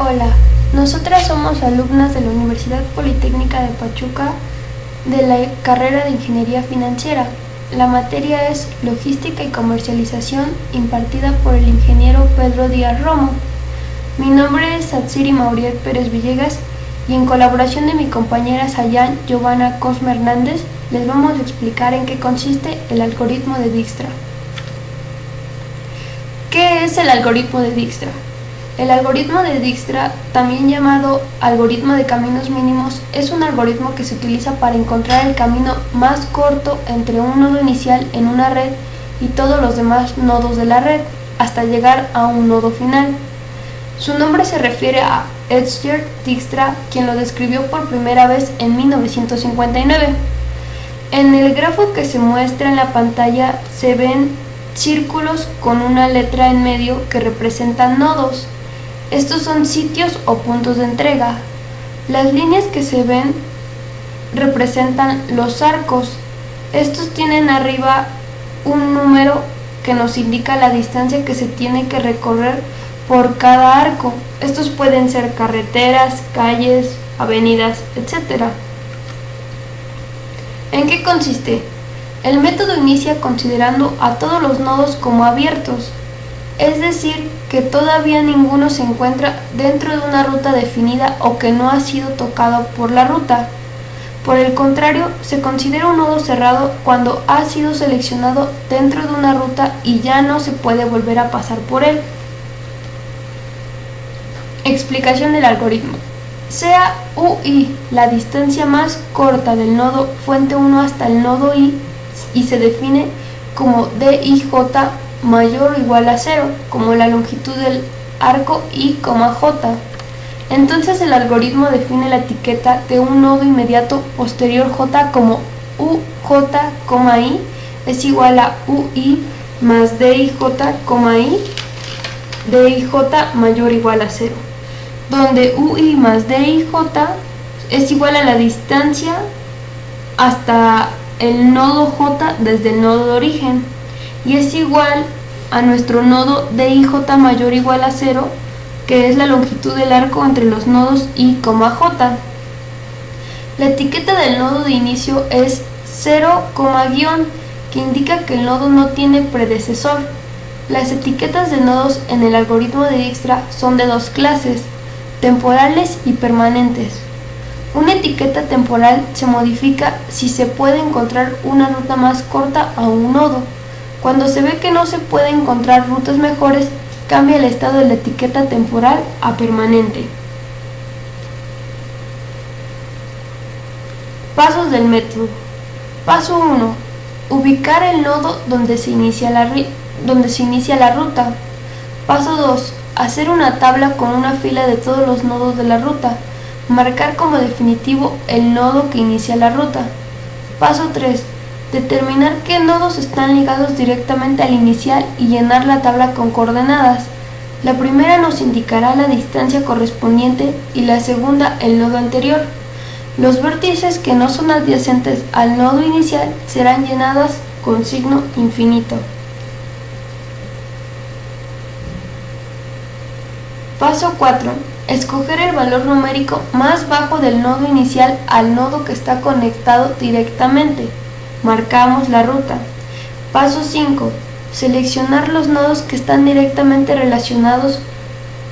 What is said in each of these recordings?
Hola, nosotras somos alumnas de la Universidad Politécnica de Pachuca de la carrera de Ingeniería Financiera. La materia es Logística y Comercialización, impartida por el ingeniero Pedro Díaz Romo. Mi nombre es Satsiri Mauriet Pérez Villegas y en colaboración de mi compañera Sayan Giovanna Cosme Hernández les vamos a explicar en qué consiste el algoritmo de Dijkstra. ¿Qué es el algoritmo de Dijkstra? El algoritmo de Dijkstra, también llamado algoritmo de caminos mínimos, es un algoritmo que se utiliza para encontrar el camino más corto entre un nodo inicial en una red y todos los demás nodos de la red, hasta llegar a un nodo final. Su nombre se refiere a Edsger Dijkstra, quien lo describió por primera vez en 1959. En el grafo que se muestra en la pantalla se ven círculos con una letra en medio que representan nodos. Estos son sitios o puntos de entrega. Las líneas que se ven representan los arcos. Estos tienen arriba un número que nos indica la distancia que se tiene que recorrer por cada arco. Estos pueden ser carreteras, calles, avenidas, etc. ¿En qué consiste? El método inicia considerando a todos los nodos como abiertos, es decir, que todavía ninguno se encuentra dentro de una ruta definida o que no ha sido tocado por la ruta. Por el contrario, se considera un nodo cerrado cuando ha sido seleccionado dentro de una ruta y ya no se puede volver a pasar por él. Explicación del algoritmo. Sea UI la distancia más corta del nodo fuente 1 hasta el nodo I y se define como DIJ mayor o igual a 0, como la longitud del arco I, J. Entonces el algoritmo define la etiqueta de un nodo inmediato posterior J como UJ, I es igual a UI más DIJ, I, DIJ mayor o igual a 0, donde UI más DIJ es igual a la distancia hasta el nodo J desde el nodo de origen, y es igual a nuestro nodo DIJ mayor o igual a 0, que es la longitud del arco entre los nodos I, J. La etiqueta del nodo de inicio es 0, guión, que indica que el nodo no tiene predecesor. Las etiquetas de nodos en el algoritmo de Dijkstra son de dos clases, temporales y permanentes. Una etiqueta temporal se modifica si se puede encontrar una ruta más corta a un nodo. Cuando se ve que no se puede encontrar rutas mejores, cambia el estado de la etiqueta temporal a permanente. Pasos del método. Paso 1. Ubicar el nodo donde se inicia la ruta. Paso 2. Hacer una tabla con una fila de todos los nodos de la ruta. Marcar como definitivo el nodo que inicia la ruta. Paso 3. Determinar qué nodos están ligados directamente al inicial y llenar la tabla con coordenadas. La primera nos indicará la distancia correspondiente y la segunda el nodo anterior. Los vértices que no son adyacentes al nodo inicial serán llenadas con signo infinito. Paso 4. Escoger el valor numérico más bajo del nodo inicial al nodo que está conectado directamente. Marcamos la ruta. Paso 5. Seleccionar los nodos que están directamente relacionados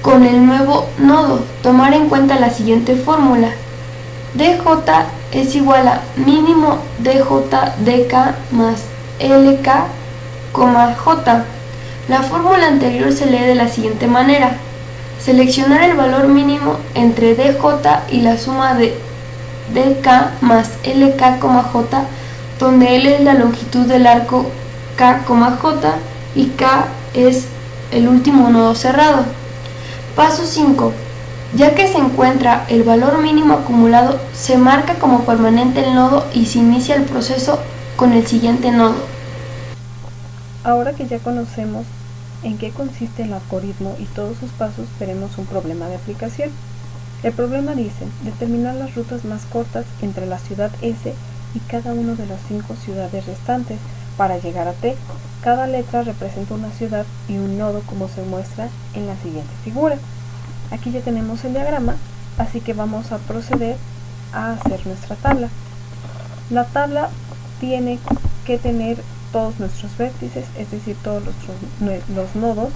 con el nuevo nodo. Tomar en cuenta la siguiente fórmula. DJ es igual a mínimo DJ dk más LK, J. La fórmula anterior se lee de la siguiente manera. Seleccionar el valor mínimo entre DJ y la suma de dk más LK, J, donde L es la longitud del arco K, J y K es el último nodo cerrado. Paso 5. Ya que se encuentra el valor mínimo acumulado, se marca como permanente el nodo y se inicia el proceso con el siguiente nodo. Ahora que ya conocemos en qué consiste el algoritmo y todos sus pasos, veremos un problema de aplicación. El problema dice: determinar las rutas más cortas entre la ciudad S y cada una de las 5 ciudades restantes para llegar a T. Cada letra representa una ciudad y un nodo, como se muestra en la siguiente figura. Aquí ya tenemos el diagrama, así que vamos a proceder a hacer nuestra tabla. La tabla tiene que tener todos nuestros vértices, es decir, todos los nodos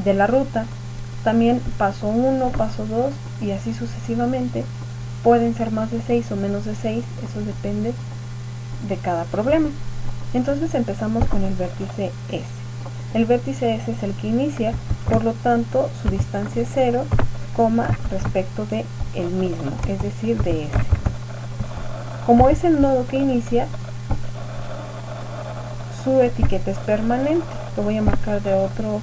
de la ruta. También paso 1, paso 2 y así sucesivamente. Pueden ser más de 6 o menos de 6, eso depende de cada problema. Entonces empezamos con el vértice S. El vértice S es el que inicia, por lo tanto su distancia es 0, respecto de el mismo, es decir, de S. Como es el nodo que inicia, su etiqueta es permanente. Lo voy a marcar de otro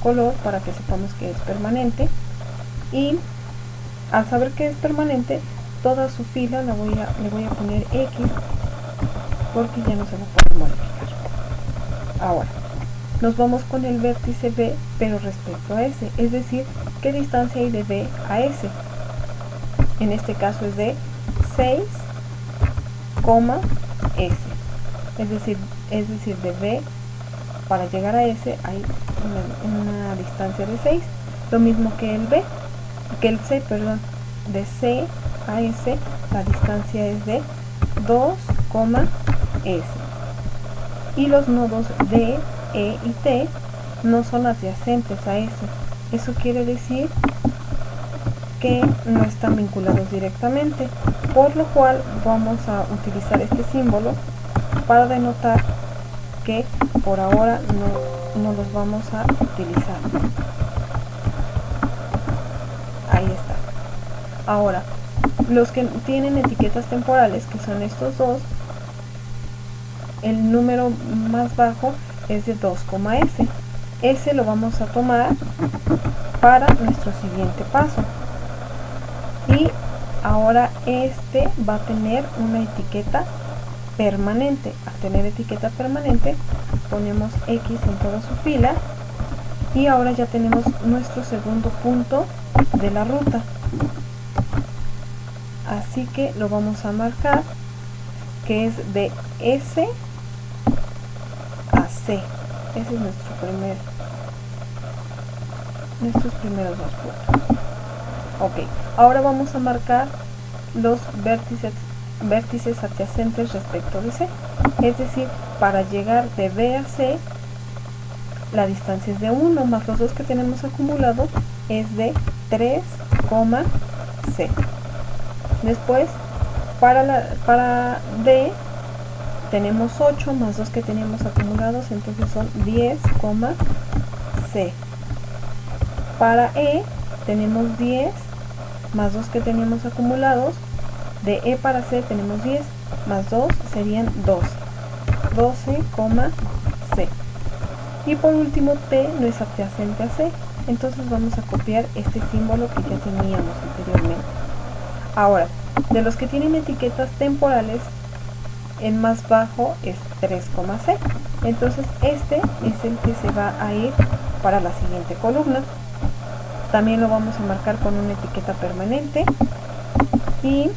color para que sepamos que es permanente. Y al saber que es permanente, toda su fila le voy a poner X, porque ya no se va a poder modificar. Ahora, nos vamos con el vértice B, pero respecto a S, es decir, ¿qué distancia hay de B a S? En este caso es de 6, S. Es decir, de B para llegar a S hay una distancia de 6, lo mismo que el C, perdón, de C a S la distancia es de 2, S. Y los nodos D, E y T no son adyacentes a S. Eso quiere decir que no están vinculados directamente, por lo cual vamos a utilizar este símbolo para denotar que por ahora no los vamos a utilizar. Ahí está. Ahora, los que tienen etiquetas temporales, que son estos dos, el número más bajo es de 2, S. Ese lo vamos a tomar para nuestro siguiente paso. Y ahora este va a tener una etiqueta permanente. Al tener etiqueta permanente, ponemos X en toda su fila. Y ahora ya tenemos nuestro segundo punto de la ruta. Así que lo vamos a marcar, que es de S a C. Ese es nuestros primeros dos puntos. Ok, ahora vamos a marcar los vértices adyacentes respecto de C. Es decir, para llegar de B a C, la distancia es de 1, más los dos que tenemos acumulados es de 3, C. Después, para D, tenemos 8 más 2 que teníamos acumulados, entonces son 10, C. Para E, tenemos 10 más 2 que teníamos acumulados. De E para C tenemos 10 más 2 serían 12, C. Y por último, T no es adyacente a C, entonces vamos a copiar este símbolo que ya teníamos anteriormente. Ahora, de los que tienen etiquetas temporales, el más bajo es 3, C. Entonces este es el que se va a ir para la siguiente columna. También lo vamos a marcar con una etiqueta permanente y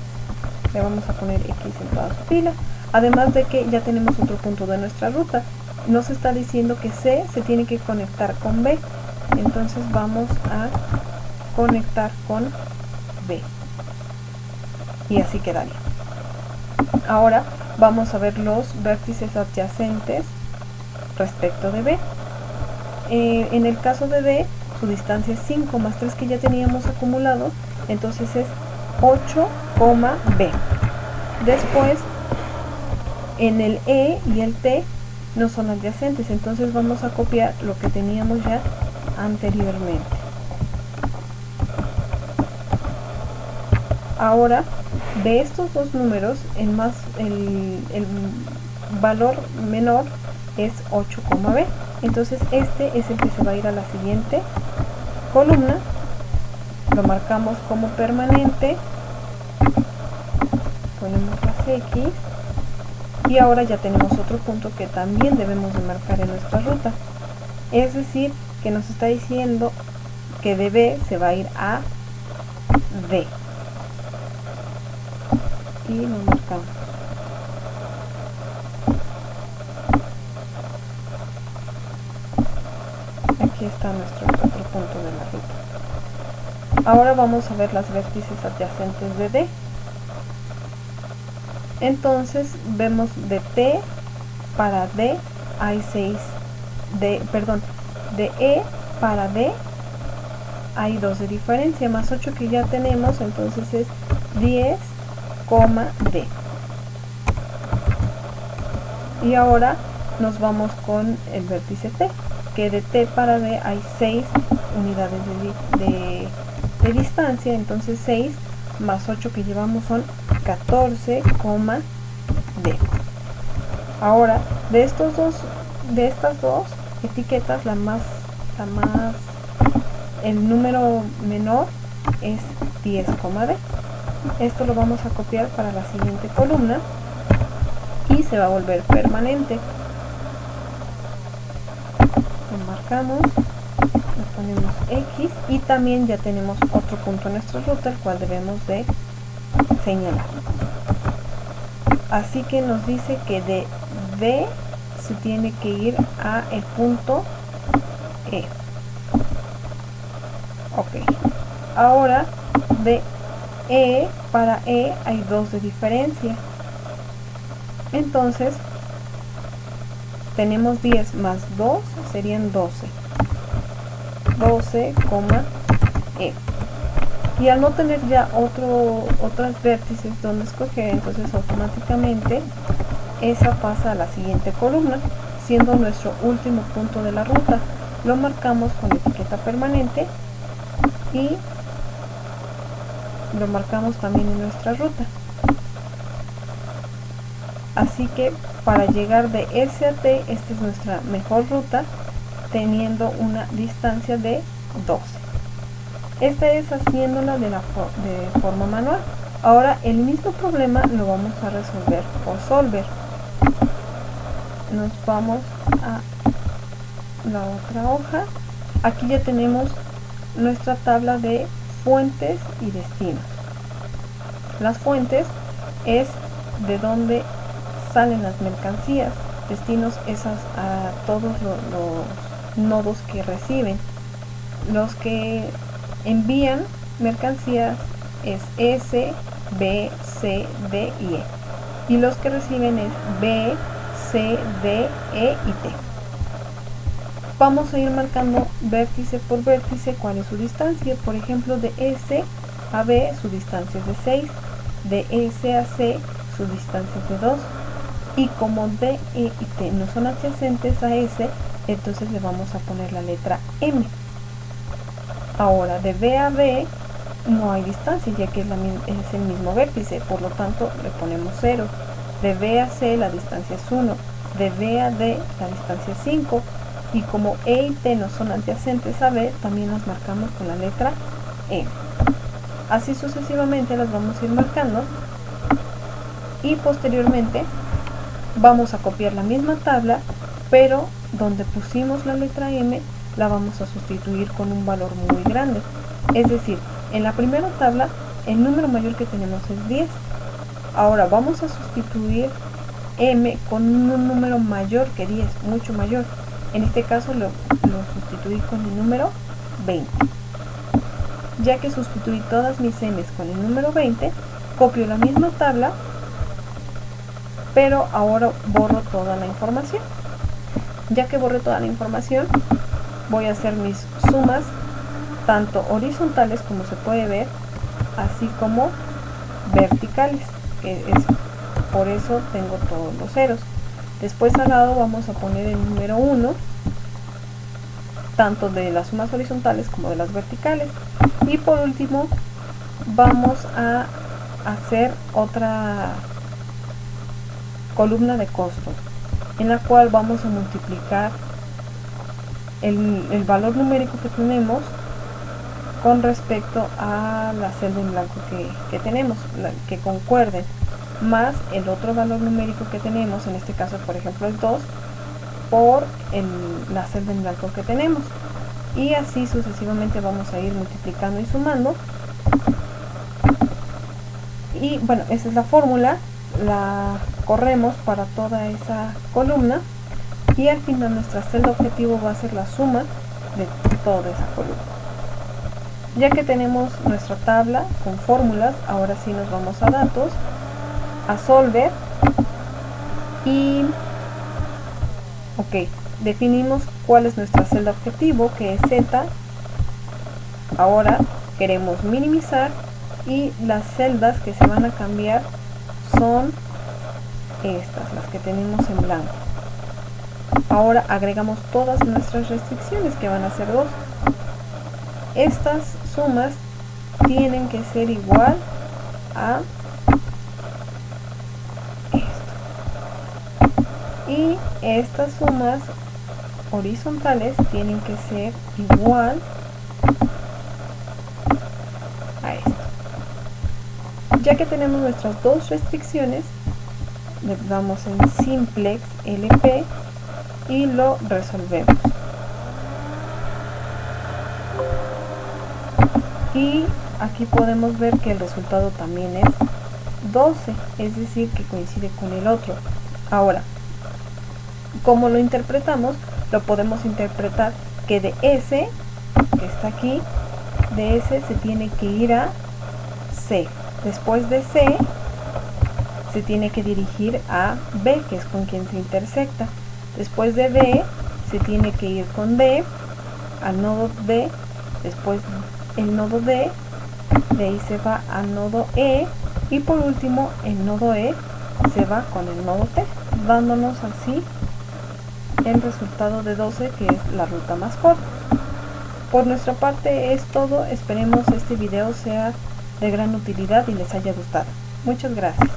le vamos a poner X en toda su fila. Además de que ya tenemos otro punto de nuestra ruta. Nos está diciendo que C se tiene que conectar con B. Entonces vamos a conectar con B. Y así quedaría. Ahora vamos a ver los vértices adyacentes respecto de B. En el caso de B, su distancia es 5 más 3 que ya teníamos acumulado, entonces es 8, B. Después, en el E y el T no son adyacentes, entonces vamos a copiar lo que teníamos ya anteriormente. Ahora, de estos dos números, el valor menor es 8, B. Entonces este es el que se va a ir a la siguiente columna. Lo marcamos como permanente. Ponemos las X. Y ahora ya tenemos otro punto que también debemos de marcar en nuestra ruta. Es decir, que nos está diciendo que de B se va a ir a D. Y lo marcamos. Aquí aquí está nuestro otro punto de la ruta. Ahora vamos a ver las vértices adyacentes de D. Entonces vemos de T para D hay 6, de E para D hay 2 de diferencia, más 8 que ya tenemos, entonces es 10, D. Y ahora nos vamos con el vértice T, que de T para D hay 6 unidades de distancia, entonces 6 más 8 que llevamos son 14, D. Ahora, de estas dos etiquetas, el número menor es 10, D. Esto lo vamos a copiar para la siguiente columna y se va a volver permanente. Lo marcamos, le ponemos X y también ya tenemos otro punto en nuestra ruta, el cual debemos de señalar. Así que nos dice que de D se tiene que ir a el punto E. Ok. Ahora de E para E hay 2 de diferencia. Entonces tenemos 10 más 2 serían 12. 12, E. Y al no tener ya otras vértices donde escoger, entonces automáticamente esa pasa a la siguiente columna, siendo nuestro último punto de la ruta. Lo marcamos con etiqueta permanente y lo marcamos también en nuestra ruta. Así que para llegar de S a T, esta es nuestra mejor ruta, teniendo una distancia de 12. Esta es haciéndola de forma manual. Ahora el mismo problema lo vamos a resolver por Solver. Nos vamos a la otra hoja. Aquí ya tenemos nuestra tabla de fuentes y destinos. Las fuentes es de donde salen las mercancías, destinos esas a todos los nodos que reciben. Los que envían mercancías es S, B, C, D y E. Y los que reciben es B, C, D, E y T. Vamos a ir marcando vértice por vértice cuál es su distancia. Por ejemplo, de S a B su distancia es de 6, de S a C su distancia es de 2. Y como D, E y T no son adyacentes a S, entonces le vamos a poner la letra M. Ahora de B a B no hay distancia, ya que es el mismo vértice, por lo tanto le ponemos 0. De B a C la distancia es 1, de B a D la distancia es 5, y como E y T no son adyacentes a B, también las marcamos con la letra E. Así sucesivamente las vamos a ir marcando, y posteriormente vamos a copiar la misma tabla, pero donde pusimos la letra M la vamos a sustituir con un valor muy grande. Es decir, en la primera tabla el número mayor que tenemos es 10. Ahora vamos a sustituir M con un número mayor que 10, mucho mayor. En este caso lo sustituí con el número 20. Ya que sustituí todas mis M's con el número 20, copio la misma tabla, pero ahora borro toda la información. Ya que borré toda la información, voy a hacer mis sumas tanto horizontales, como se puede ver, así como verticales, que es por eso tengo todos los ceros. Después al lado vamos a poner el número 1, tanto de las sumas horizontales como de las verticales. Y por último vamos a hacer otra columna de costos, en la cual vamos a multiplicar el valor numérico que tenemos con respecto a la celda en blanco que tenemos, que concuerden, más el otro valor numérico que tenemos, en este caso por ejemplo el 2, por la celda en blanco que tenemos. Y así sucesivamente vamos a ir multiplicando y sumando. Y bueno, esa es la fórmula, la corremos para toda esa columna, y al final nuestra celda objetivo va a ser la suma de toda esa columna. Ya que tenemos nuestra tabla con fórmulas, ahora sí nos vamos a datos, a Solver y definimos cuál es nuestra celda objetivo, que es Z. Ahora queremos minimizar y las celdas que se van a cambiar son estas, las que tenemos en blanco. Ahora agregamos todas nuestras restricciones, que van a ser 2. Estas sumas tienen que ser igual a esto. Y estas sumas horizontales tienen que ser igual a esto. Ya que tenemos nuestras dos restricciones, le damos en Simplex LP y lo resolvemos. Y aquí podemos ver que el resultado también es 12, es decir, que coincide con el otro. Ahora, ¿cómo lo interpretamos? Lo podemos interpretar que de S, que está aquí, de S se tiene que ir a C. Después de C, se tiene que dirigir a B, que es con quien se intersecta. Después de B, se tiene que ir con D, al nodo D. Después el nodo D, de ahí se va al nodo E. Y por último, el nodo E se va con el nodo T, dándonos así el resultado de 12, que es la ruta más corta. Por nuestra parte es todo. Esperemos este video sea de gran utilidad y les haya gustado. Muchas gracias.